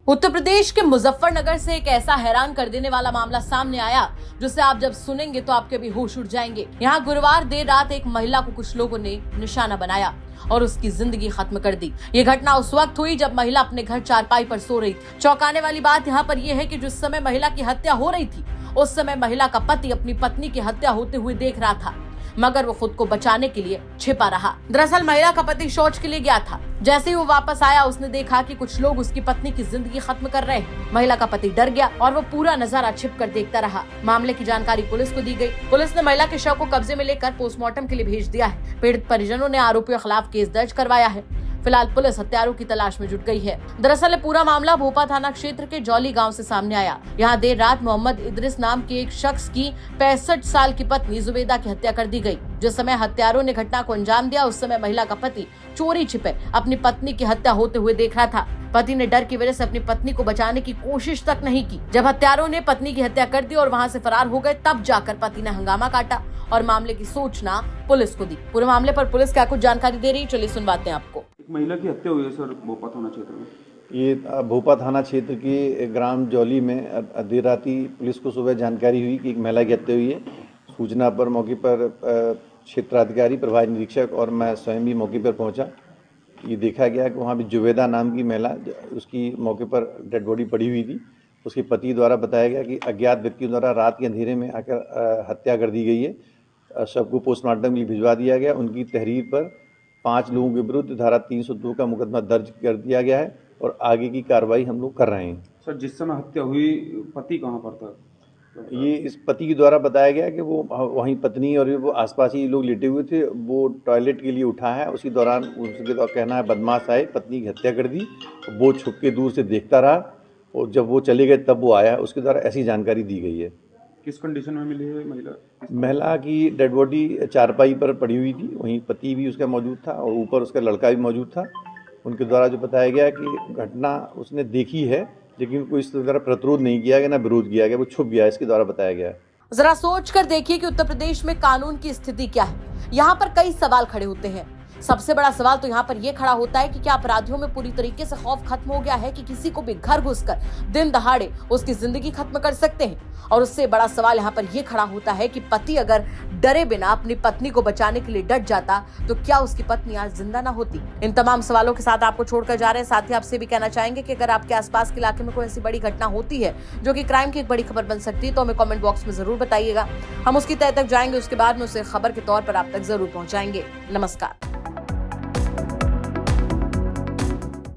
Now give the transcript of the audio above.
उत्तर प्रदेश के मुजफ्फरनगर से एक ऐसा हैरान कर देने वाला मामला सामने आया जिसे आप जब सुनेंगे तो आपके भी होश उड़ जाएंगे। यहाँ गुरुवार देर रात एक महिला को कुछ लोगों ने निशाना बनाया और उसकी जिंदगी खत्म कर दी। ये घटना उस वक्त हुई जब महिला अपने घर चारपाई पर सो रही थी। चौंकाने वाली बात यहाँ पर यह है कि जिस समय महिला की हत्या हो रही थी उस समय महिला का पति अपनी पत्नी की हत्या होते हुए देख रहा था, मगर वो खुद को बचाने के लिए छिपा रहा। दरअसल महिला का पति शौच के लिए गया था। जैसे ही वो वापस आया उसने देखा कि कुछ लोग उसकी पत्नी की जिंदगी खत्म कर रहे हैं। महिला का पति डर गया और वो पूरा नजारा छिपकर देखता रहा। मामले की जानकारी पुलिस को दी गई। पुलिस ने महिला के शव को कब्जे में लेकर पोस्टमार्टम के लिए भेज दिया है। पीड़ित परिजनों ने आरोपियों के खिलाफ केस दर्ज करवाया है। फिलहाल पुलिस हत्यारों की तलाश में जुट गई है। दरअसल पूरा मामला भोपा थाना क्षेत्र के जौली गांव से सामने आया। यहाँ देर रात मोहम्मद इदरिस नाम के एक शख्स की 65 साल की पत्नी जुबेदा की हत्या कर दी गई। जिस समय हत्यारों ने घटना को अंजाम दिया उस समय महिला का पति चोरी छिपे अपनी पत्नी की हत्या होते हुए देख रहा था। पति ने डर की वजह से अपनी पत्नी को बचाने की कोशिश तक नहीं की। जब हत्यारों ने पत्नी की हत्या कर दी और वहाँ से फरार हो गए तब जाकर पति ने हंगामा काटा और मामले की सूचना पुलिस को दी। पूरे मामले पर पुलिस क्या कुछ जानकारी दे रही है, चलिए सुनवाते हैं आपको। एक महिला की हत्या हुई है सर भोपा थाना क्षेत्र में। ये भोपा थाना क्षेत्र की ग्राम जौली में देर राती पुलिस को सुबह जानकारी हुई कि एक महिला की हत्या हुई है। सूचना पर मौके पर क्षेत्राधिकारी, प्रभारी निरीक्षक और मैं स्वयं भी मौके पर पहुंचा। ये देखा गया कि वहाँ भी जुबेदा नाम की महिला, उसकी मौके पर डेड बॉडी पड़ी हुई थी। उसके पति द्वारा बताया गया कि अज्ञात व्यक्तियों द्वारा रात के अंधेरे में आकर हत्या कर दी गई है। शव को पोस्टमार्टम के लिए भिजवा दिया गया। उनकी तहरीर पर 5 लोगों के विरुद्ध धारा 302 का मुकदमा दर्ज कर दिया गया है और आगे की कार्रवाई हम लोग कर रहे हैं। सर जिस समय हत्या हुई पति कहाँ पर था? ये इस पति के द्वारा बताया गया कि वो वहीं पत्नी और वो आसपास ही लोग लेटे हुए थे। वो टॉयलेट के लिए उठा है, उसी दौरान उसके तो कहना है बदमाश आए, पत्नी की हत्या कर दी। वो छुप के दूर से देखता रहा और जब वो चले गए तब वो आया। उसके द्वारा ऐसी जानकारी दी गई है। किस कंडीशन में मिली है महिला? महिला की डेड बॉडी चारपाई पर पड़ी हुई थी। वहीं पति भी उसका मौजूद था और ऊपर उसका लड़का भी मौजूद था। उनके द्वारा जो बताया गया कि घटना उसने देखी है लेकिन कोई इस तरह प्रतिरोध नहीं किया गया, ना विरोध किया गया, वो छुप गया, इसके द्वारा बताया गया। जरा सोच कर देखिए कि उत्तर प्रदेश में कानून की स्थिति क्या है। यहाँ पर कई सवाल खड़े होते हैं। सबसे बड़ा सवाल तो यहाँ पर यह खड़ा होता है कि क्या अपराधियों में पूरी तरीके से खौफ खत्म हो गया है कि किसी को भी घर घुसकर दिन दहाड़े उसकी जिंदगी खत्म कर सकते हैं। और उससे बड़ा सवाल यहाँ पर यह खड़ा होता है कि पति अगर डरे बिना अपनी पत्नी को बचाने के लिए डट जाता तो क्या उसकी पत्नी आज जिंदा ना होती। इन तमाम सवालों के साथ आपको छोड़कर जा रहे हैं। साथ ही आपसे भी कहना चाहेंगे कि अगर आपके आसपास के इलाके में कोई ऐसी बड़ी घटना होती है जो कि क्राइम की एक बड़ी खबर बन सकती है तो हमें कमेंट बॉक्स में जरूर बताइएगा। हम उसकी तह तक जाएंगे, उसके बाद में उसे खबर के तौर पर आप तक जरूर पहुंचाएंगे। नमस्कार।